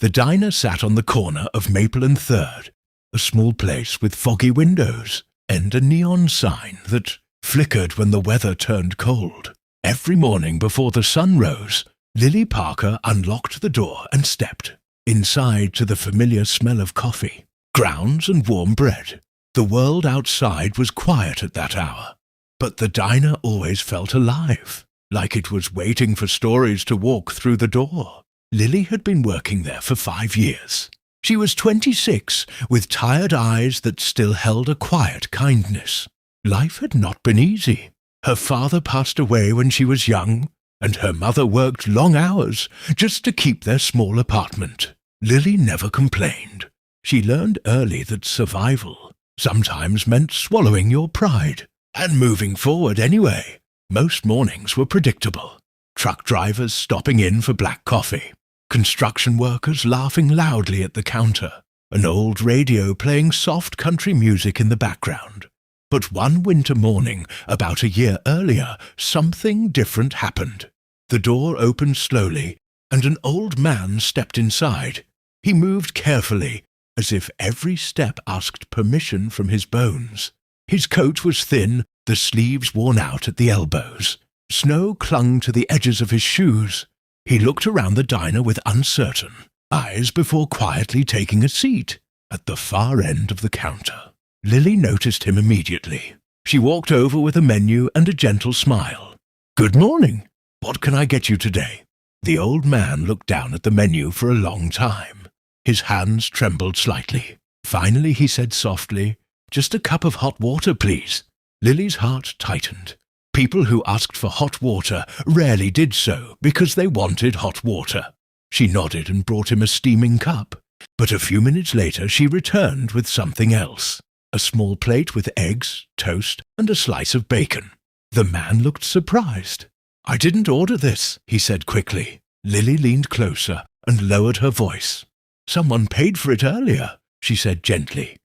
The diner sat on the corner of Maple and 3rd, a small place with foggy windows and a neon sign that flickered when the weather turned cold. Every morning before the sun rose, Lily Parker unlocked the door and stepped inside to the familiar smell of coffee, grounds and warm bread. The world outside was quiet at that hour, but the diner always felt alive, like it was waiting for stories to walk through the door. Lily had been working there for 5 years. She was 26, with tired eyes that still held a quiet kindness. Life had not been easy. Her father passed away when she was young, and her mother worked long hours just to keep their small apartment. Lily never complained. She learned early that survival sometimes meant swallowing your pride and moving forward anyway. Most mornings were predictable. Truck drivers stopping in for black coffee, construction workers laughing loudly at the counter, an old radio playing soft country music in the background. But one winter morning, about a year earlier, something different happened. The door opened slowly, and an old man stepped inside. He moved carefully, as if every step asked permission from his bones. His coat was thin, the sleeves worn out at the elbows. Snow clung to the edges of his shoes. He looked around the diner with uncertain eyes before quietly taking a seat at the far end of the counter. Lily noticed him immediately. She walked over with a menu and a gentle smile. "Good morning. What can I get you today?" The old man looked down at the menu for a long time. His hands trembled slightly. Finally he said softly, "Just a cup of hot water, please." Lily's heart tightened. People who asked for hot water rarely did so because they wanted hot water. She nodded and brought him a steaming cup. But a few minutes later she returned with something else. A small plate with eggs, toast, and a slice of bacon. The man looked surprised. "I didn't order this," he said quickly. Lily leaned closer and lowered her voice. "Someone paid for it earlier," she said gently.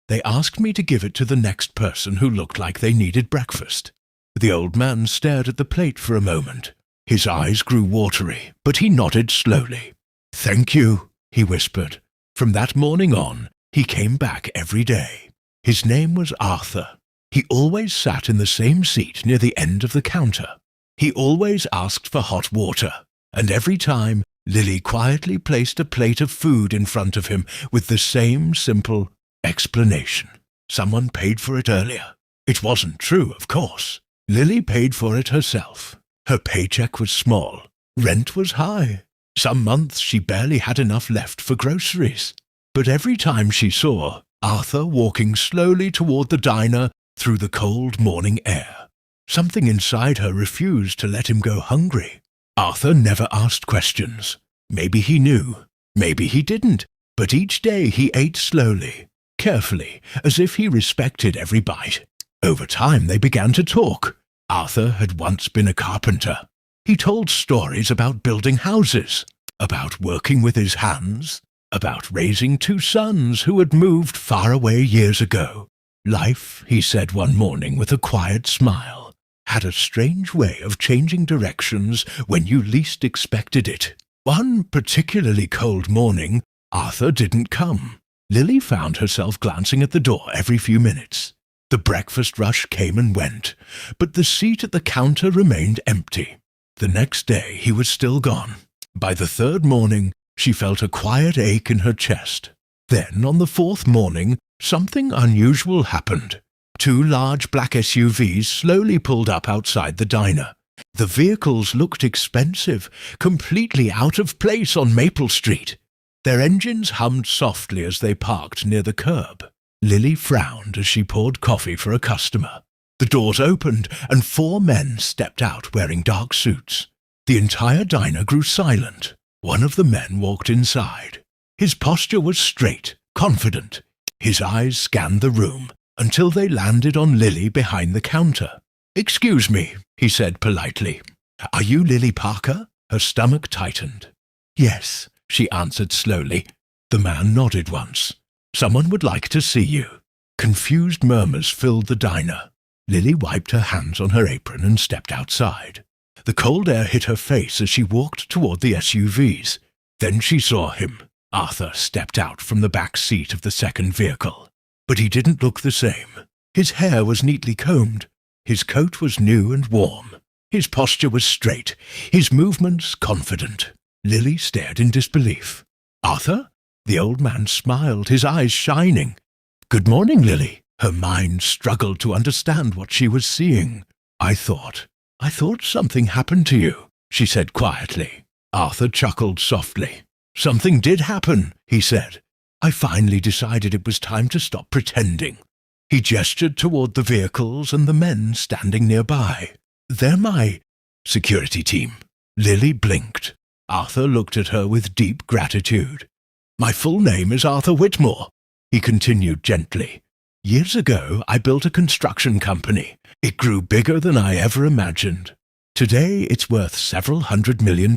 "They asked me to give it to the next person who looked like they needed breakfast." The old man stared at the plate for a moment. His eyes grew watery, but he nodded slowly. "Thank you," he whispered. From that morning on, he came back every day. His name was Arthur. He always sat in the same seat near the end of the counter. He always asked for hot water, and every time Lily quietly placed a plate of food in front of him with the same simple explanation. Someone paid for it earlier. It wasn't true, of course. Lily paid for it herself. Her paycheck was small. Rent was high. Some months she barely had enough left for groceries. But every time she saw Arthur walking slowly toward the diner through the cold morning air, something inside her refused to let him go hungry. Arthur never asked questions. Maybe he knew, maybe he didn't, but each day he ate slowly, carefully, as if he respected every bite. Over time they began to talk. Arthur had once been a carpenter. He told stories about building houses, about working with his hands, about raising 2 sons who had moved far away years ago. Life, he said one morning with a quiet smile, had a strange way of changing directions when you least expected it. One particularly cold morning, Arthur didn't come. Lily found herself glancing at the door every few minutes. The breakfast rush came and went, but the seat at the counter remained empty. The next day he was still gone. By the 3rd morning, she felt a quiet ache in her chest. Then, on the 4th morning, something unusual happened. 2 large black SUVs slowly pulled up outside the diner. The vehicles looked expensive, completely out of place on Maple Street. Their engines hummed softly as they parked near the curb. Lily frowned as she poured coffee for a customer. The doors opened, and 4 men stepped out wearing dark suits. The entire diner grew silent. One of the men walked inside. His posture was straight, confident. His eyes scanned the room until they landed on Lily behind the counter. "Excuse me," he said politely. "Are you Lily Parker?" Her stomach tightened. "Yes," she answered slowly. The man nodded once. "Someone would like to see you." Confused murmurs filled the diner. Lily wiped her hands on her apron and stepped outside. The cold air hit her face as she walked toward the SUVs. Then she saw him. Arthur stepped out from the back seat of the second vehicle. But he didn't look the same. His hair was neatly combed. His coat was new and warm. His posture was straight, his movements confident. Lily stared in disbelief. "Arthur?" The old man smiled, his eyes shining. "Good morning, Lily." Her mind struggled to understand what she was seeing. I thought something happened to you," she said quietly. Arthur chuckled softly. "Something did happen," he said. "I finally decided it was time to stop pretending." He gestured toward the vehicles and the men standing nearby. "They're my security team." Lily blinked. Arthur looked at her with deep gratitude. "My full name is Arthur Whitmore," he continued gently. "Years ago, I built a construction company. It grew bigger than I ever imagined. Today, it's worth several $100 million.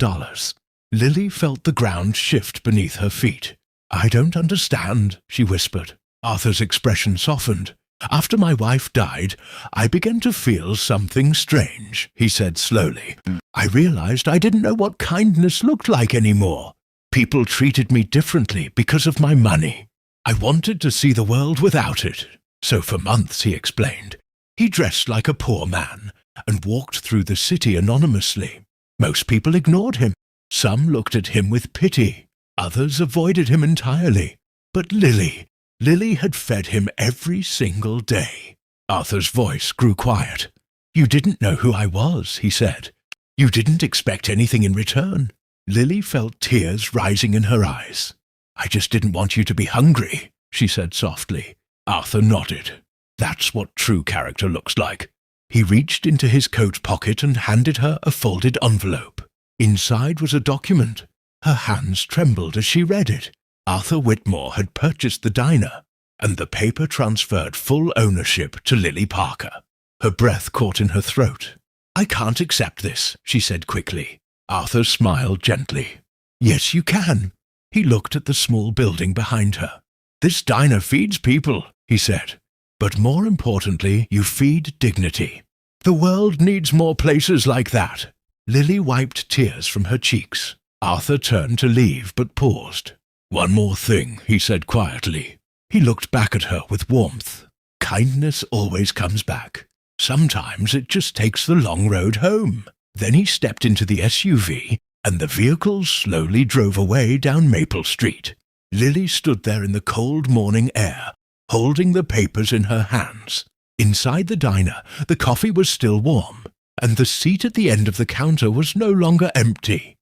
Lily felt the ground shift beneath her feet. "I don't understand," she whispered. Arthur's expression softened. "After my wife died, I began to feel something strange," he said slowly. "I realized I didn't know what kindness looked like anymore. People treated me differently because of my money. I wanted to see the world without it. So for months," he explained, "he dressed like a poor man and walked through the city anonymously. Most people ignored him. Some looked at him with pity. Others avoided him entirely. But Lily had fed him every single day." Arthur's voice grew quiet. "You didn't know who I was," he said. "You didn't expect anything in return." Lily felt tears rising in her eyes. "I just didn't want you to be hungry," she said softly. Arthur nodded. "That's what true character looks like." He reached into his coat pocket and handed her a folded envelope. Inside was a document. Her hands trembled as she read it. Arthur Whitmore had purchased the diner, and the paper transferred full ownership to Lily Parker. Her breath caught in her throat. "I can't accept this," she said quickly. Arthur smiled gently. "Yes, you can." He looked at the small building behind her. "This diner feeds people," he said. "But more importantly, you feed dignity. The world needs more places like that." Lily wiped tears from her cheeks. Arthur turned to leave, but paused. "One more thing," he said quietly. He looked back at her with warmth. "Kindness always comes back. Sometimes it just takes the long road home." Then he stepped into the SUV, and the vehicle slowly drove away down Maple Street. Lily stood there in the cold morning air, holding the papers in her hands. Inside the diner, the coffee was still warm, and the seat at the end of the counter was no longer empty.